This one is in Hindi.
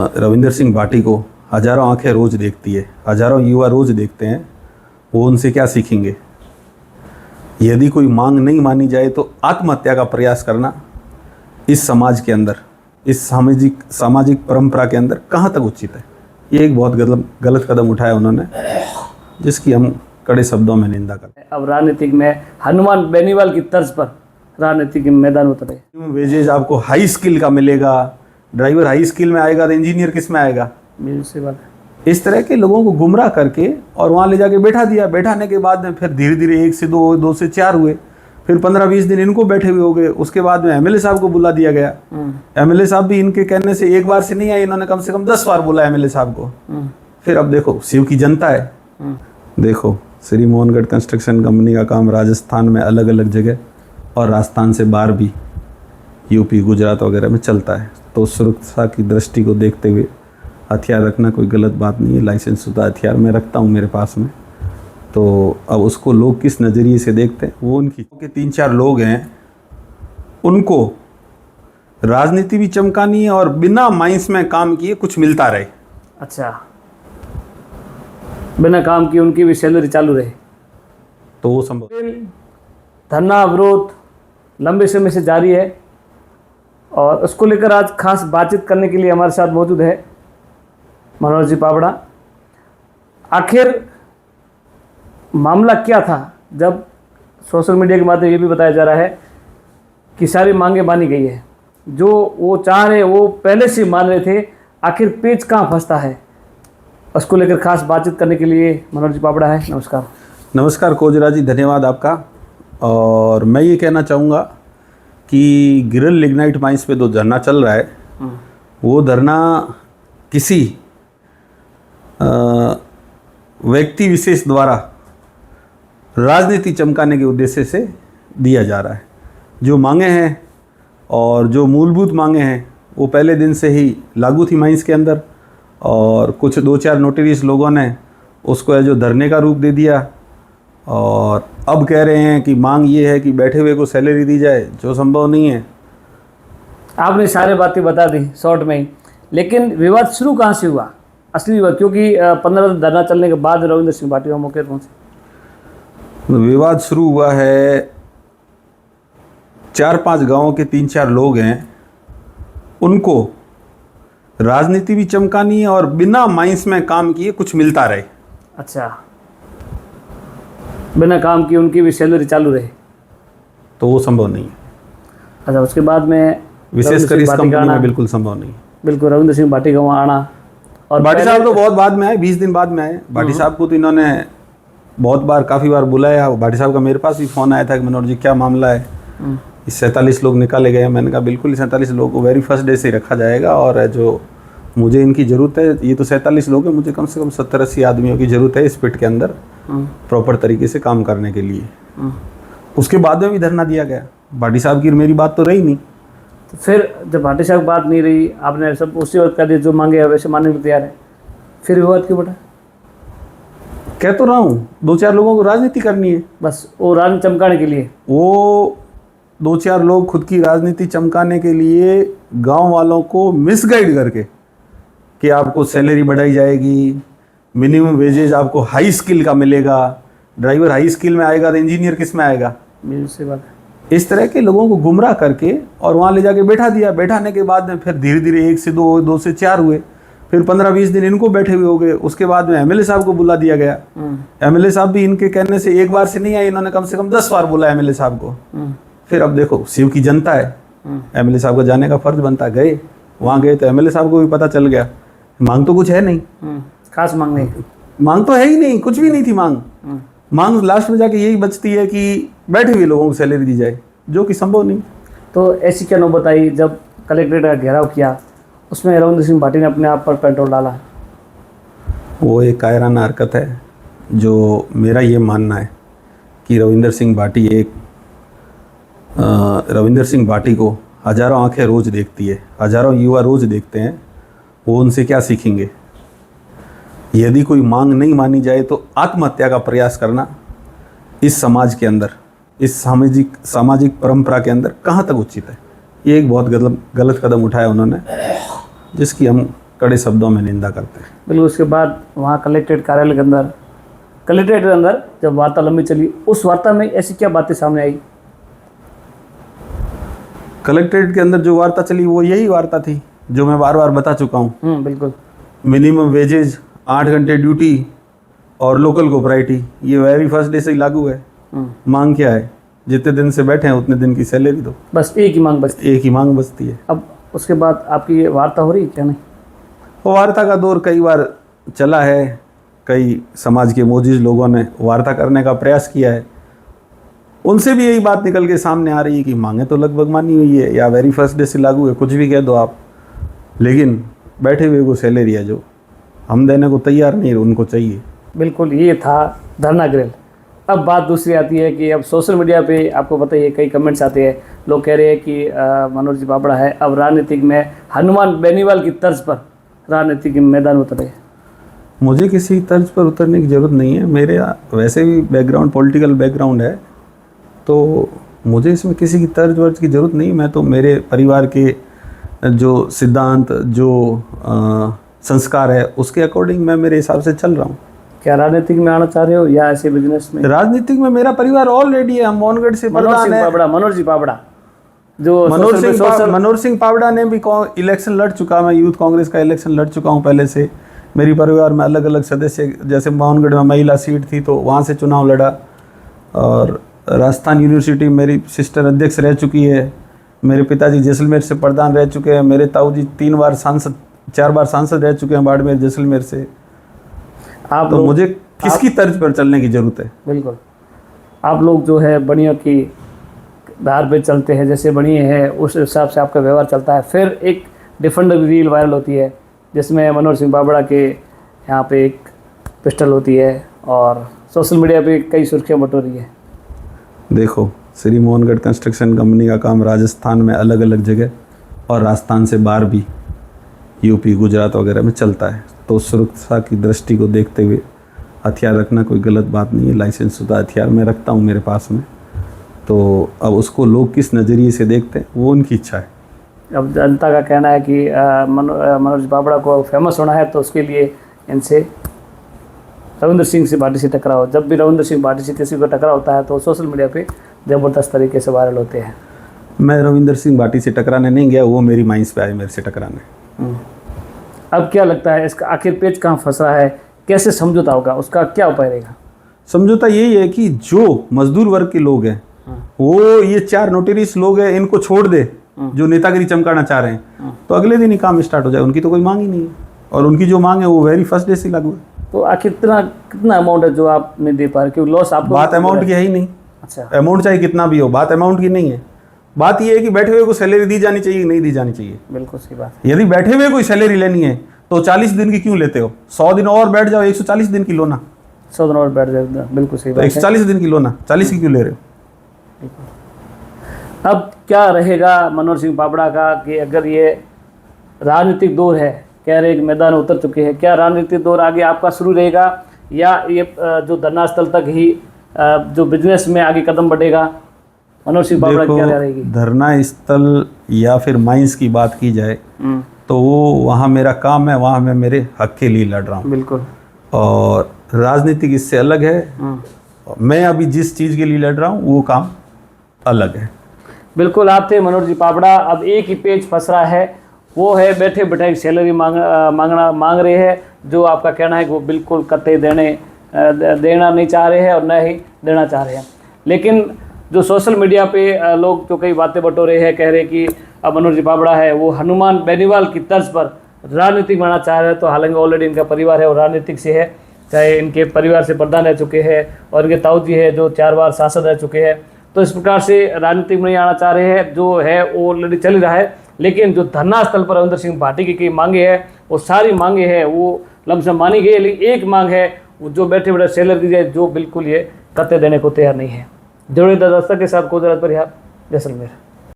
रविंदर सिंह भाटी को हजारों आंखें रोज देखती है, हजारों युवा रोज देखते हैं। वो उनसे क्या सीखेंगे? यदि कोई मांग नहीं मानी जाए तो आत्महत्या का प्रयास करना इस समाज के अंदर, इस सामाजिक परंपरा के अंदर कहाँ तक उचित है? ये एक बहुत गलत कदम उठाया उन्होंने, जिसकी हम कड़े शब्दों में निंदा करते हैं। अब राजनीतिक में हनुमान बेनीवाल की तर्ज पर राजनीतिक मैदान उतरे। वेजेज आपको हाई स्किल का मिलेगा, ड्राइवर हाई स्किल में आएगा तो इंजीनियर किस में आएगा? से बात है। इस तरह के लोगों को गुमराह करके और वहाँ ले जाके बैठा दिया। बैठाने के बाद में फिर धीरे धीरे 1 से 2, 2 से 4 हुए, फिर 15-20 दिन इनको बैठे हुए हो गए। उसके बाद में एमएलए साहब को बुला दिया गया। एमएलए साहब भी इनके कहने से एक बार से नहीं आए, इन्होंने कम से कम 10 बार बोला एमएलए साहब को। फिर अब देखो, शिव की जनता है। देखो, श्री मोहनगढ़ कंस्ट्रक्शन कंपनी का काम राजस्थान में अलग अलग जगह और राजस्थान से बाहर भी यूपी, गुजरात वगैरह में चलता है। तो सुरक्षा की दृष्टि को देखते हुए हथियार रखना कोई गलत बात नहीं है। लाइसेंस शुदा हथियार मैं रखता हूँ मेरे पास में। तो अब उसको लोग किस नज़रिए से देखते हैं, वो उनकी। 3-4 लोग हैं, उनको राजनीति भी चमकानी है और बिना माइंस में काम किए कुछ मिलता रहे। अच्छा, बिना काम किए उनकी भी सैलरी चालू रहे, तो वो संभव। धरना अवरोध लंबे समय से जारी है और उसको लेकर आज खास बातचीत करने के लिए हमारे साथ मौजूद है मनोहर जी पाबड़ा। आखिर मामला क्या था जब सोशल मीडिया के माध्यम ये भी बताया जा रहा है कि सारी मांगें मानी गई है, जो वो चाह रहे वो पहले से मान रहे थे, आखिर पेच कहाँ फंसता है, उसको लेकर खास बातचीत करने के लिए मनोहर जी पाबड़ा है। नमस्कार। नमस्कार कोजरा जी, धन्यवाद आपका। और मैं ये कहना चाहूँगा कि गिरल लिग्नाइट माइंस पे जो धरना चल रहा है, वो धरना किसी व्यक्ति विशेष द्वारा राजनीति चमकाने के उद्देश्य से दिया जा रहा है। जो मांगे हैं और जो मूलभूत मांगे हैं वो पहले दिन से ही लागू थी माइंस के अंदर, और कुछ 2-4 नोटरीज लोगों ने उसको जो धरने का रूप दे दिया। और अब कह रहे हैं कि मांग ये है कि बैठे हुए को सैलरी दी जाए, जो संभव नहीं है। आपने सारी बातें बता दी शॉर्ट में ही, लेकिन विवाद शुरू कहाँ से हुआ, असली विवाद? क्योंकि 15 दिन धरना चलने के बाद रविंदर सिंह भाटी मौके पर पहुंचे। विवाद शुरू हुआ है, 4-5 गांवों के 3-4 लोग हैं, उनको राजनीति भी चमकानी है और बिना माइंस में काम किए कुछ मिलता रहे। अच्छा, बिना काम किए उनकी भी सैलरी चालू रहे, तो वो संभव नहीं है। अच्छा, उसके बाद में विशेषकर इस कंपनी में बिल्कुल संभव नहीं है। बिल्कुल, रविंदर सिंह भाटी का वहाँ आना, और भाटी साहब तो बहुत बाद में आए, 20 दिन बाद में आए। भाटी साहब को तो इन्होंने बहुत बार, काफ़ी बार बुलाया। भाटी साहब का मेरे पास भी फ़ोन आया था कि मनोहर जी क्या मामला है, इस 47 लोग निकाले गए। मैंने कहा बिल्कुल 47 लोगों को वेरी फर्स्ट डे से ही रखा जाएगा, और जो मुझे इनकी ज़रूरत है, ये तो 47 लोग हैं, मुझे कम से कम 70-80 आदमियों की ज़रूरत है इस पिट के अंदर प्रॉपर तरीके से काम करने के लिए। उसके बाद में भी धरना दिया गया। भाटी साहब की मेरी बात तो रही नहीं। तो फिर जब भाटी साहब बात नहीं रही, आपने सब उसी वक्त कर दिया, जो मांगे वैसे मानने को तैयार है, फिर विवाद क्यों बढ़ा? कह तो रहा हूँ, 2-4 लोगों को राजनीति करनी है, बस वो राजनीति चमकाने के लिए। वो 2-4 लोग खुद की राजनीति चमकाने के लिए गांव वालों को मिसगाइड करके कि आपको सैलरी बढ़ाई जाएगी, मिनिमम वेजेज आपको हाई स्किल का मिलेगा, ड्राइवर हाई स्किल में आएगा तो इंजीनियर किस में आएगा? से बात है। इस तरह के लोगों को गुमराह करके और वहाँ ले जाके बैठा दिया। बैठाने के बाद में फिर धीरे धीरे 1 से 2, 2 से 4 हुए, फिर 15-20 दिन इनको बैठे हुए हो गए। उसके बाद में एमएलए साहब को बुला दिया गया। एमएलए साहब भी इनके कहने से एक बार से नहीं आए, इन्होंने कम से कम 10 बार बोला एमएलए साहब को। फिर अब देखो, शिव की जनता है, एमएलए साहब का जाने का फर्ज बनता। गए, वहाँ गए तो एमएलए साहब को भी पता चल गया मांग तो कुछ है नहीं, खास मांग नहीं, मांग तो है ही नहीं, कुछ भी नहीं थी मांग। मांग लास्ट में जाके यही बचती है कि बैठे हुए लोगों को सैलरी दी जाए, जो कि संभव नहीं। तो ऐसी क्या नौबत आई जब कलेक्ट्रेट का घेराव किया, उसमें रविंदर सिंह भाटी ने अपने आप पर पेट्रोल डाला? वो एक कायराना हरकत है। जो मेरा ये मानना है कि रविंदर सिंह भाटी को हजारों आंखें रोज देखती है, हजारों युवा रोज देखते हैं। वो उनसे क्या सीखेंगे? यदि कोई मांग नहीं मानी जाए तो आत्महत्या का प्रयास करना इस समाज के अंदर, इस सामाजिक परंपरा के अंदर कहाँ तक उचित है? ये एक बहुत गलत कदम उठाया उन्होंने, जिसकी हम कड़े शब्दों में निंदा करते हैं। बिल्कुल। उसके बाद वहाँ कलेक्ट्रेट कार्यालय के अंदर, कलेक्ट्रेट के अंदर जब वार्ता लंबी चली, उस वार्ता में ऐसी क्या बातें सामने आई? कलेक्ट्रेट के अंदर जो वार्ता चली वो यही वार्ता थी जो मैं बार बार बता चुका हूँ। बिल्कुल। मिनिमम वेजेज, 8 घंटे ड्यूटी और लोकल कोऑपरेटिव, ये वेरी फर्स्ट डे से ही लागू है। मांग क्या है? जितने दिन से बैठे हैं उतने दिन की सैलरी दो। बस एक ही मांग बचती है। एक ही मांग बचती है। अब उसके बाद आपकी ये वार्ता हो रही है क्या? नहीं, वो वार्ता का दौर कई बार चला है। कई समाज के मोजिज लोगों ने वार्ता करने का प्रयास किया है, उनसे भी यही बात निकल के सामने आ रही है कि मांगे तो लगभग मानी हुई है या वेरी फर्स्ट डे से लागू है, कुछ भी कह दो आप, लेकिन बैठे हुए को सैलरी है जो हम देने को तैयार नहीं, उनको चाहिए। बिल्कुल। ये था धरना ग्रिल। अब बात दूसरी आती है कि अब सोशल मीडिया पे आपको पता ही है, कई कमेंट्स आते हैं, लोग कह रहे हैं कि मनोज जी पापड़ा है अब राजनीतिक में हनुमान बेनीवाल की तर्ज पर राजनीतिक मैदान उतरे। मुझे किसी तर्ज पर उतरने की ज़रूरत नहीं है। मेरे वैसे भी बैकग्राउंड पॉलिटिकल बैकग्राउंड है, तो मुझे इसमें किसी की तर्ज वर्ज की ज़रूरत नहीं। मैं तो मेरे परिवार के जो सिद्धांत, जो संस्कार है, उसके अकॉर्डिंग मैं मेरे हिसाब से चल रहा हूँ। क्या राजनीतिक में आना चाह रहे हो या ऐसे बिजनेस में? राजनीतिक में मेरा परिवार ऑलरेडी है। हम मोहनगढ़ से प्रधान है। मनोज जी पापड़ा जो मनोज सिंह पावड़ा ने भी इलेक्शन लड़ चुका। मैं यूथ कांग्रेस का इलेक्शन लड़ चुका हूँ पहले से। मेरी परिवार में अलग अलग सदस्य, जैसे मोहनगढ़ में महिला सीट थी तो वहाँ से चुनाव लड़ा, और राजस्थान यूनिवर्सिटी मेरी सिस्टर अध्यक्ष रह चुकी है। मेरे पिताजी जैसलमेर से प्रधान रह चुके हैं। मेरे ताऊ जी 4 बार सांसद रह चुके हैं बाड़मेर जैसलमेर से। आप तो मुझे किसकी तर्ज पर चलने की जरूरत है? बिल्कुल। आप लोग जो है बनियों की धार पे चलते हैं, जैसे बनिए है उस हिसाब से आपका व्यवहार चलता है। फिर एक डिफेंडर रील वायरल होती है जिसमें मनोज सिंह पापड़ा के यहाँ पे एक पिस्टल होती है और सोशल मीडिया पे कई सुर्खियाँ बटो रही है। देखो, श्री मोहनगढ़ कंस्ट्रक्शन कंपनी का काम राजस्थान में अलग अलग जगह और राजस्थान से बाहर भी यूपी, गुजरात वगैरह में चलता है। तो सुरक्षा की दृष्टि को देखते हुए हथियार रखना कोई गलत बात नहीं है। लाइसेंस शुदा हथियार मैं रखता हूँ मेरे पास में। तो अब उसको लोग किस नज़रिए से देखते हैं वो उनकी इच्छा है। अब जनता का कहना है कि मनोज पापड़ा को फेमस होना है तो उसके लिए इनसे रविंद्र सिंह से भाटी से टकराव। जब भी रविंद्र सिंह भाटी से किसी को टकराव होता है तो सोशल मीडिया पे ज़बरदस्त तरीके से वायरल होते हैं। मैं रविंद्र सिंह भाटी से टकराने नहीं गया, वो मेरी माइंस पे आए मेरे से टकराने। अब क्या लगता है इसका आखिर पेच कहाँ फंस रहा है, कैसे समझौता होगा, उसका क्या उपाय रहेगा? समझौता यही है कि जो मजदूर वर्ग के लोग हैं वो ये 4 नोटरीस लोग हैं, इनको छोड़ दे जो नेतागिरी चमकाना चाह रहे हैं, तो अगले दिन ही काम स्टार्ट हो जाए। उनकी तो कोई मांग ही नहीं है, और उनकी जो मांग है वो वेरी फर्स्ट डे से लागू है। तो आखिर कितना अमाउंट है जो आप नहीं दे पा रहे, क्योंकि लॉस आपको? बात अमाउंट की है ही नहीं। अच्छा, अमाउंट चाहे कितना भी हो, बात अमाउंट की नहीं है। बात ये है कि बैठे हुए को सैलरी दी जानी चाहिए, नहीं दी जानी चाहिए। बिल्कुल सही बात। यदि बैठे हुए कोई सैलरी लेनी है तो 40 दिन की क्यों लेते हो? 100 दिन और बैठ जाओ, 140 दिन की लो ना। 100 दिन और बैठ जाए, बिल्कुल सही बात है। 140 दिन की लो ना, 40 की क्यों ले रहे हो? अब क्या रहेगा मनोज सिंह पापड़ा का कि अगर ये राजनीतिक दौर है, कह रहे कि मैदान उतर चुके हैं, क्या राजनीतिक दौर आगे आपका शुरू रहेगा या ये जो धरना स्थल तक ही जो बिजनेस में आगे कदम बढ़ेगा? मनोज सिंह पापड़ा क्या रहेगी? धरना स्थल या फिर माइंस की बात की जाए तो वो वहाँ मेरा काम है, वहाँ मैं मेरे हक के लिए लड़ रहा हूँ। बिल्कुल। और राजनीतिक इससे अलग है। मैं अभी जिस चीज़ के लिए लड़ रहा हूँ वो काम अलग है। बिल्कुल। आप थे मनोज जी पापड़ा। अब एक ही पेज फंस रहा है, वो है बैठे बैठे सैलरी मांग रहे हैं, जो आपका कहना है कि वो बिल्कुल कतई देना नहीं चाह रहे हैं और न ही देना चाह रहे हैं। लेकिन जो सोशल मीडिया पे लोग जो कई बातें बटोरे हैं, कह रहे कि अब मनोज जी पापड़ा है वो हनुमान बेनीवाल की तर्ज पर राजनीतिक बनना चाह रहे हैं। तो हालांकि ऑलरेडी इनका परिवार है और राजनीतिक से है, चाहे इनके परिवार से प्रधान रह चुके हैं और इनके ताऊ जी है जो 4 बार सांसद रह चुके हैं। तो इस प्रकार से राजनीतिक में नहीं आना चाह रहे हैं, जो है वो ऑलरेडी चल रहा है। लेकिन जो धरना स्थल पर रविंद्र सिंह भाटी की मांगे है, वो सारी मांगे हैं वो लमसम मानी गई। लेकिन एक मांग है जो बैठे बैठे सैलरी दी जाए, जो बिल्कुल ये कत्ते देने को तैयार नहीं है। जुड़े दस्तक के साथ गुजरात पर जैसलमेर।